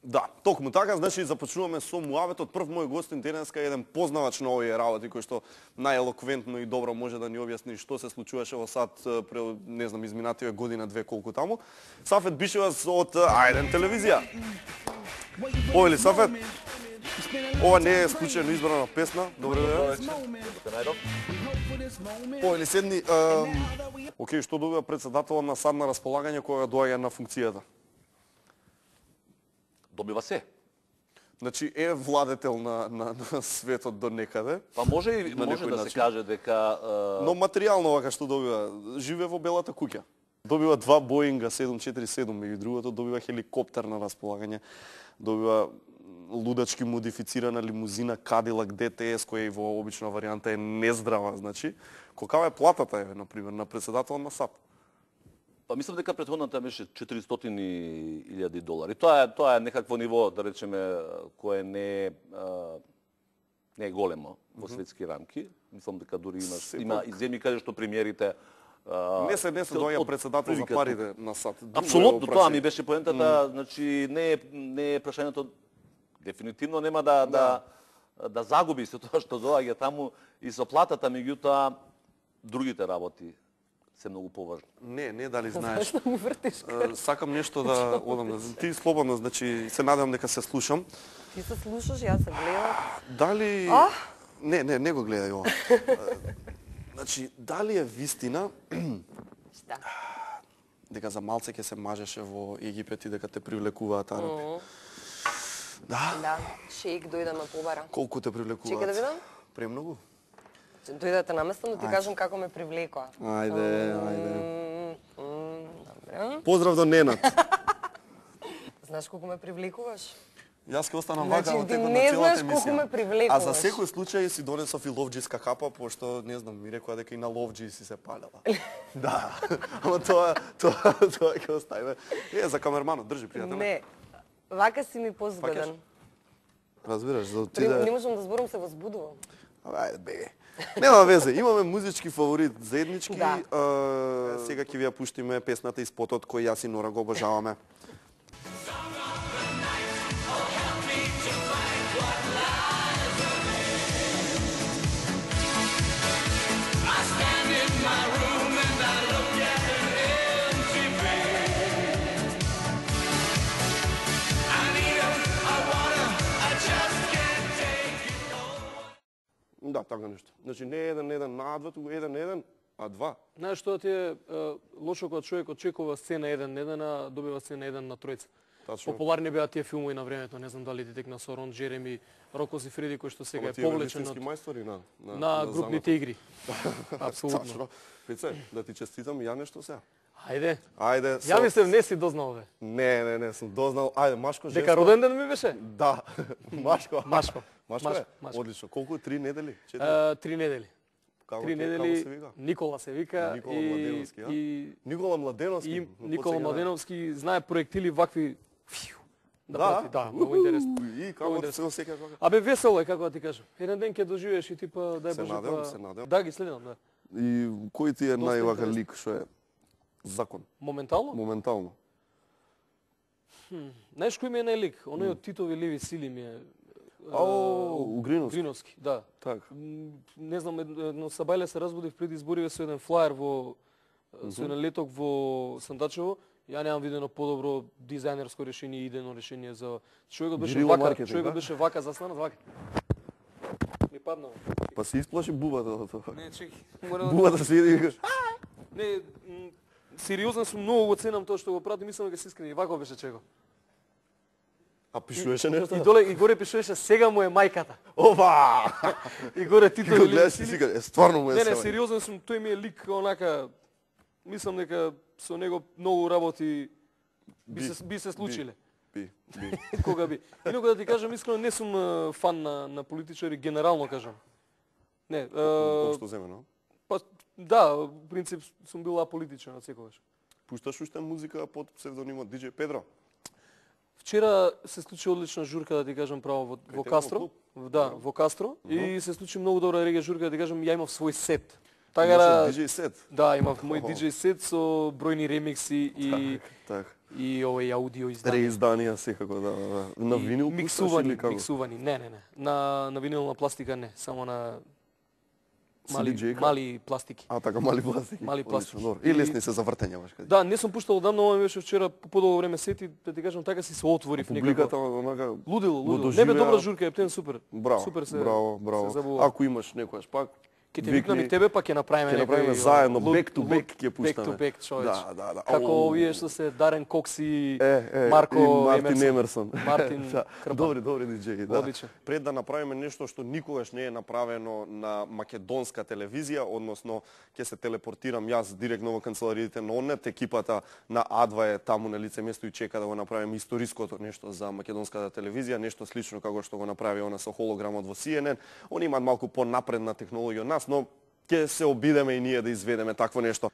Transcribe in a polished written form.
Да, токму така, значи започнуваме со муаветот. Прв мој гостин денеска е еден познавач на овие работи кој што најелоквентно и добро може да ни објасни што се случуваше во САД не знам изминативе година две колку таму. Сафет Бишевас од А1 телевизија. Овели Сафет. Ова не е случајно избрана песна. Добре вечер. Овели седни. Океј, што добива председателот на САД на располагање кога доаѓа на функцијата? Добива се. Значи е владетел на светот до некаде. Па може да се каже дека Но материјално вака што добива, живее во белата куќа. Добива 2 Боинга 747, меѓу другото добива хеликоптер на располагање, добива лудачки модифицирана лимузина Cadillac DTS која и во обична варијанта е нездрава, значи колкава е платата на пример на председател на САД? Па мислам дека претходната беше $400,000. Тоа е некакво ниво, да речеме, кое не е големо во светски рамки. Мислам дека дури има и земји каде што премиерите Не се доаѓа председател за парите на САД. Апсолутно, тоа ми беше поентата, значи не е прашањето дефинитивно нема да загуби се тоа што доаѓа таму и со платата, меѓутоа другите работи се многу поважни. Не дали знаеш. Зашто ми вртиш? Сакам нешто да одам. Ти слободно, значи се надевам дека се слушам. Ти се слушаш, јас се гледам. Дали Не го гледај ова. Значи, дали е вистина Шта? дека за малце ќе се мажеше во Египет и дека те привлекуваат араби? Да. Шеик дојде да ме побара. Колку те привлекуваат? Чекај да видам. Премногу? Дојдете наместно да ти кажам како ме привлекоа. Ајде. Добре. Поздрав до Ненад. Знаеш колку ме привлекуваш? Јас ќе останам вака Значи, од ти текот на не целата знаеш колку емисија. ме привлекуваш. А за секој случај си донесов и ловџиска капа, пошто не знам, ми рекоа дека и на ловџи си се палела. Да. Ама тоа ќе оставиме. За камерманот, држи пријателе. Не. Вака си ми позбеден. Разбираш, за Не можам да зборам, се возбудувам. Ајде бе. Нема везе, имаме музички фаворит заеднички. Да. Сега ќе ви ја пуштиме песната и спотот кој јас и Нора го обожаваме. Да, така нешто. Значи не е 1-1 на А2, туку 1-1, а 2. Знаеш што ти е лошо кога човек очекува сцена 1-1, а добива сцена 1 на тројца. Тачно. Популарни беа тие филмови на времето, не знам дали ти текна со Рон Джереми, Роко Сифреди кој што сега е повлечен од мајстори на групните игри. Апсолутно. Тачно. Пице, да ти честитам ја нешто сега. Ајде. Ајде. Ја мислев не си дознал бе. Не, сум дознал. Ајде, Машко, Дека роден ден ми беше? Да. Машко. Машко. Машко е? Одлично. Колку е 3 недели? 3 недели. Како 3 се недели. вика? Никола се вика. Никола Младеновски, а? Никола Младеновски. И Никола Младеновски знае проектили вакви да прати. Да, многу интересно. И како се осеќаш вака? Абе весело е како да ти кажам. Еден ден ќе доживееш и типа дај Боже се надевам. Да, ги следам, да. И кој ти е највака интересно. лик што е закон? Моментално? Моментално. Знаеш кој ми е најлик? Оној од Титови леви сили ми е. Угриновски. Гриновски, да. Така. Не знам, едно сабајле се разбудив пред избориве со еден флаер со еден леток во Сандачево. Ја немам видено подобро дизајнерско решение и идејно решение за човекот беше вака застанат вака. Ми паднал. Па се исплаши бубата од тоа. Не, чеки. Бубата седи и вика. Не, сериозно сум, многу го ценам тоа што го прати, мислам дека се искрени. Вака беше чего. А пишуваше нешто? И доле и горе пишуваше сега му е мајката. Ова! И горе Титови леви Гледаш сили. си стварно му е Не, се. сериозно сум, тој ми е лик онака. Мислам дека со него многу работи би се случиле. Би. Кога би. Инаку да ти кажам искрено не сум фан на политичари, генерално кажам. Не, Општо земено. па да, во принцип сум бил аполитичен од секогаш. Пушташ уште музика под псевдонимот DJ Педро? Вчера се случи одлична журка, да ти кажам право, во Кастро. Да, во Кастро. И се случи многу добра рега журка, да ти кажам, ја имав свој сет. Така Имаше DJ сет. Да, имав мој DJ сет со бројни ремикси и Так. и овој аудио изданија. Реизданија секако, да. На И винил миксувани, како? миксувани. Не. На винилна пластика не, само на CD-джейка? мали пластики. А, така, мали пластики. Мали Одлично, пластики. добро. И лесни се за вртење, баш каде. Да, не сум пуштал одамна, ова ми беше вчера по подолго време сети, да ти кажам, така си се отворив Публиката, некако. онака... Лудило. Не бе доживеа- добра журка, ептен супер. Браво, Супер се браво. се забува. Ако имаш некојаш пак, Ќе те викнам и тебе, па ќе направиме Ќе направиме заедно, back to back ќе пуштаме. Back to back, човече. Да. Како Ау. овие што се Дарен Кокс и и Марко Мартин Емерсон. Мартин Да, Крпа. добри диџеи, да. Одличен. Пред да направиме нешто што никогаш не е направено на македонска телевизија, односно ќе се телепортирам јас директно во канцелариите на ОНЕТ, екипата на А2 е таму на лице место и чека да го направиме историското нешто за македонската телевизија, нешто слично како што го направи она со холограмот во CNN. Они имаат малку понапредна технологија од нас, но ќе се обидеме и ние да изведеме такво нешто.